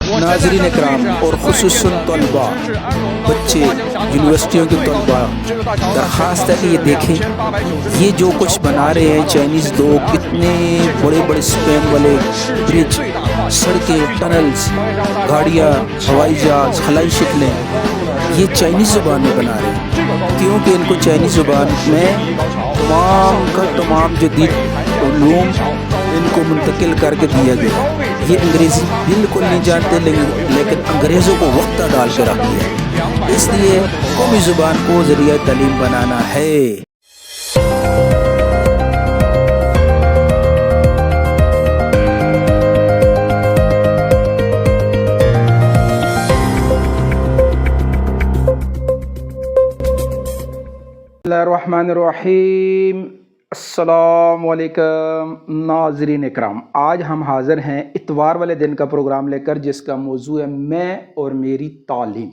नाज़रीन इकराम और खुसूसन तलबा बच्चे यूनिवर्सिटियों के तलबा दरख्वास्त है कि ये देखें ये जो कुछ बना रहे हैं चाइनीज़ लोग, इतने बड़े बड़े स्पैन वाले ब्रिज, सड़कें, टनल्स, गाड़ियाँ, हवाई जहाज़, खलाई शक्लें, ये चाइनीज़ ज़ुबान में बना रहे हैं क्योंकि इनको चाइनीज़ ज़ुबान में तमाम का तमाम जदीद उलूम इनको मुंतकिल करके दिया गया। ये अंग्रेज़ी बिल्कुल नहीं जानते लेकिन अंग्रेज़ों को वक्त डाल के रख दिया, इसलिए कौमी ज़ुबान को ज़रिया तालीम बनाना है। बिस्मिल्लाहिर्रहमानिर्रहीम। अस्सलामुअलैकुम नाज़रीन इकराम, आज हम हाज़िर हैं इतवार वाले दिन का प्रोग्राम लेकर जिसका मौजू है मैं और मेरी तालीम।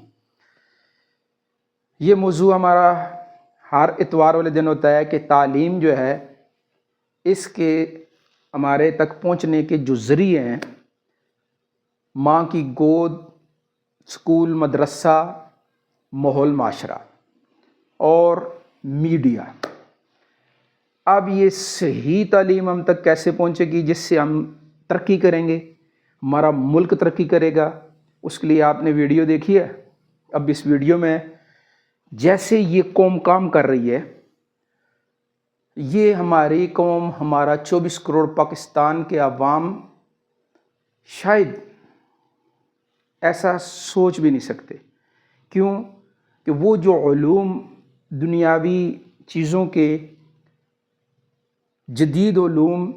ये मौजू हमारा हर इतवार वाले दिन होता है कि तालीम जो है इसके हमारे तक पहुंचने के जो ज़रिए हैं, माँ की गोद, स्कूल, मदरसा, माहौल, माशरा और मीडिया। अब ये सही तालीम हम तक कैसे पहुंचेगी जिससे हम तरक्की करेंगे, हमारा मुल्क तरक्की करेगा, उसके लिए आपने वीडियो देखी है। अब इस वीडियो में जैसे ये कौम काम कर रही है, ये हमारी कौम, हमारा 24 करोड़ पाकिस्तान के अवाम शायद ऐसा सोच भी नहीं सकते। क्यों कि वो जो उलूम, दुनियावी चीज़ों के जदीद उलूम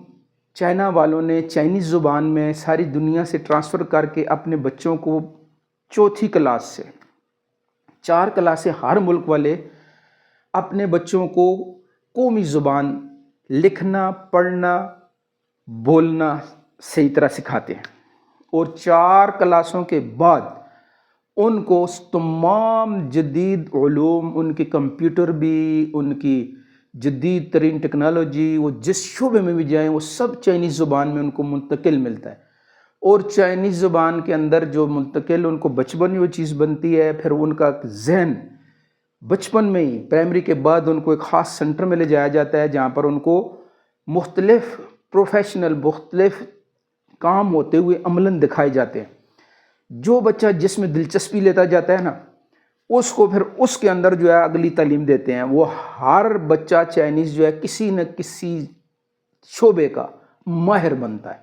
चाइना वालों ने चाइनीज़ ज़ुबान में सारी दुनिया से ट्रांसफ़र करके अपने बच्चों को चौथी क्लास से 4 क्लास से हर मुल्क वाले अपने बच्चों को कौमी ज़ुबान लिखना, पढ़ना, बोलना सही तरह सिखाते हैं और 4 क्लासों के बाद उनको तमाम जदीद उलूम, उनके कंप्यूटर भी, उनकी जदीद तरीन टेक्नोलॉजी, वो जिस शोबे में भी जाएं वो सब चाइनीज़ ज़ुबान में उनको मुंतकिल मिलता है। और चाइनीज़ ज़ुबान के अंदर जो मुंतकिल उनको बचपन में वो चीज़ बनती है, फिर उनका जहन बचपन में ही, प्राइमरी के बाद उनको एक ख़ास सेंटर में ले जाया जाता है जहाँ पर उनको मुख्तलिफ़ प्रोफेशनल, मुख्तलिफ़ काम होते हुए अमलन दिखाए जाते हैं। जो बच्चा जिसमें दिलचस्पी लेता जाता है ना, उसको फिर उसके अंदर जो है अगली तालीम देते हैं। वो हर बच्चा चाइनीज़ जो है किसी न किसी शोबे का माहिर बनता है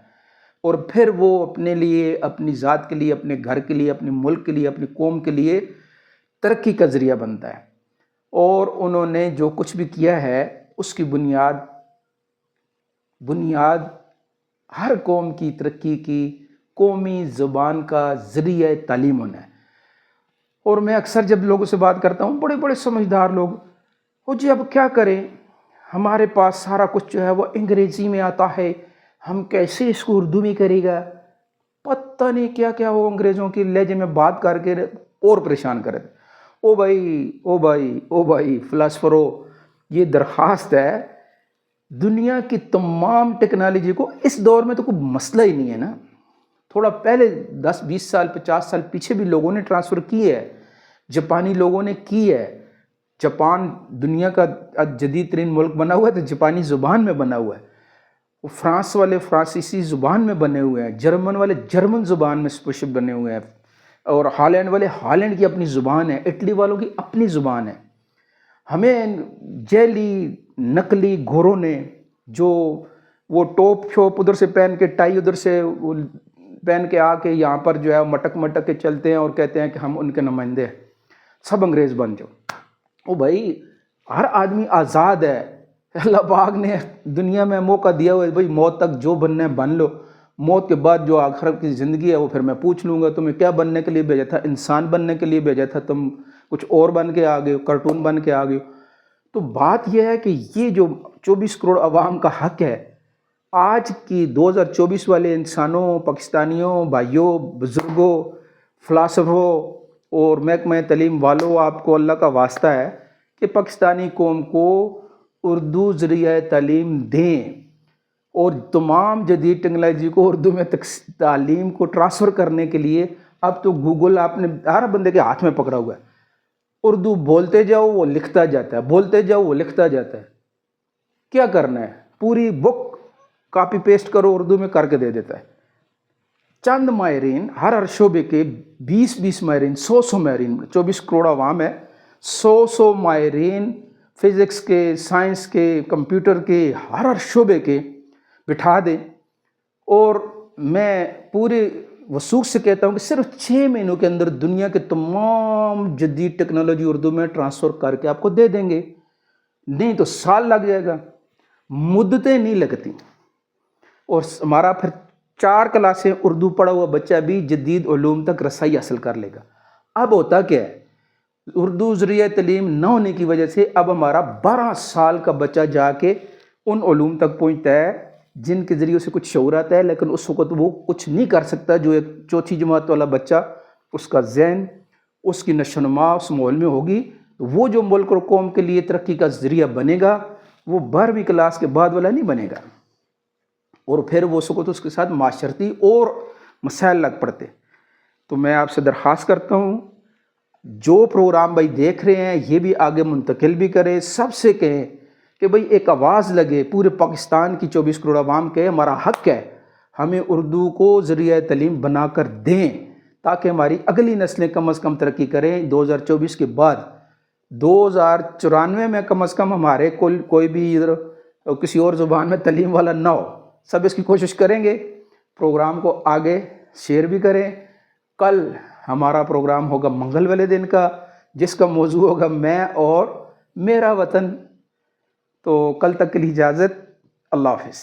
और फिर वो अपने लिए, अपनी ज़ात के लिए, अपने घर के लिए, अपने मुल्क के लिए, अपनी कौम के लिए तरक्की का ज़रिया बनता है। और उन्होंने जो कुछ भी किया है उसकी बुनियाद हर कौम की तरक्की की कौमी ज़ुबान का ज़रिया तालीम होना है। और मैं अक्सर जब लोगों से बात करता हूँ, बड़े बड़े समझदार लोग, वो जी अब क्या करें, हमारे पास सारा कुछ जो है वो अंग्रेज़ी में आता है, हम कैसे इसको उर्दू में करेगा। पता नहीं क्या क्या वो अंग्रेज़ों की लहजे में बात करके और परेशान करे। ओ भाई ओ भाई ओ भाई फ़िलासफ़रों, ये दरख्वास्त है, दुनिया की तमाम टेक्नोलॉजी को इस दौर में तो कोई मसला ही नहीं है ना। थोड़ा पहले 10-20 साल 50 साल पीछे भी लोगों ने ट्रांसफ़र की है, जापानी लोगों ने की है। जापान दुनिया का जदीद तरीन मुल्क बना हुआ है तो जापानी ज़ुबान में बना हुआ है। फ्रांस वाले फ्रांसीसी ज़ुबान में बने हुए हैं, जर्मन वाले जर्मन ज़ुबान में स्पेशल बने हुए हैं, और हॉलैंड वाले हॉलैंड की अपनी ज़ुबान है, इटली वालों की अपनी ज़ुबान है। हमें जैली नकली घोरों ने जो वो टॉप शॉप उधर से पहन के, टाई उधर से पहन के आके यहाँ पर जो है मटक मटक के चलते हैं और कहते हैं कि हम उनके नुमाइंदे हैं, सब अंग्रेज़ बन जाओ। ओ भाई, हर आदमी आज़ाद है, अल्लाह पाक ने दुनिया में मौका दिया हुआ है भाई, मौत तक जो बनना है बन लो, मौत के बाद जो आखिरत की ज़िंदगी है वो फिर मैं पूछ लूँगा तुम्हें क्या बनने के लिए भेजा था। इंसान बनने के लिए भेजा था, तुम कुछ और बन के आ गए हो, कार्टून बन के आ गए हो। तो बात यह है कि ये जो 24 करोड़ अवाम का हक़ है, आज की 2024 वाले इंसानों, पाकिस्तानियों, भाइयों, बुज़ुर्गों, फ़िलासफ़रों और महकमा तालीम वालों, आपको अल्लाह का वास्ता है कि पाकिस्तानी कौम को उर्दू ज़रिया तालीम दें اور تمام جدید ٹیکنالوجی کو اردو میں تعلیم کو ٹرانسفر کرنے کے لیے اب تو گوگل آپ نے ہر بندے کے ہاتھ میں پکڑا ہوا ہے. اردو بولتے جاؤ وہ لکھتا جاتا ہے، بولتے جاؤ وہ لکھتا جاتا ہے. کیا کرنا ہے؟ پوری بک کاپی پیسٹ کرو، اردو میں کر کے دے دیتا ہے. چند ماہرین، ہر شعبے کے 20 ماہرین، 100 ماہرین، 24 کروڑ عوام ہے، 100 ماہرین فزکس کے، سائنس کے، کمپیوٹر کے، ہر شعبے کے بٹھا دیں. اور میں پورے وثوق سے کہتا ہوں کہ صرف 6 مہینوں کے اندر دنیا کے تمام جدید ٹیکنالوجی اردو میں ٹرانسفر کر کے آپ کو دے دیں گے. نہیں تو سال لگ جائے گا، مدتیں نہیں لگتی. اور ہمارا پھر 4 کلاسیں اردو پڑھا ہوا بچہ بھی جدید علوم تک رسائی حاصل کر لے گا. اب ہوتا کیا ہے؟ اردو ذریعہ تعلیم نہ ہونے کی وجہ سے اب ہمارا 12 سال کا بچہ جا کے ان علوم تک پہنچتا ہے جن کے ذریعے اسے کچھ شعور آتا ہے، لیکن اس وقت وہ کچھ نہیں کر سکتا. جو ایک 4تھی جماعت والا بچہ، اس کا ذہن، اس کی نشو و نما اس ماحول میں ہوگی، وہ جو ملک اور قوم کے لیے ترقی کا ذریعہ بنے گا وہ 12ویں کلاس کے بعد والا نہیں بنے گا. اور پھر وہ سکوت اس کے ساتھ معاشرتی اور مسائل لگ پڑتے. تو میں آپ سے درخواست کرتا ہوں، جو پروگرام بھائی دیکھ رہے ہیں یہ بھی آگے منتقل بھی کریں، سب سے کہیں کہ بھائی ایک آواز لگے، پورے پاکستان کی 24 کروڑ عوام کے ہمارا حق ہے، ہمیں اردو کو ذریعہ تعلیم بنا کر دیں تاکہ ہماری اگلی نسلیں کم از کم ترقی کریں. 2024 کے بعد 2094 میں کم از کم ہمارے کوئی بھی ادھر کسی اور زبان میں تعلیم والا نہ ہو. سب اس کی کوشش کریں گے. پروگرام کو آگے شیئر بھی کریں. کل ہمارا پروگرام ہوگا منگل والے دن کا، جس کا موضوع ہوگا میں اور میرا وطن. تو کل تک کے لیے اجازت. اللہ حافظ.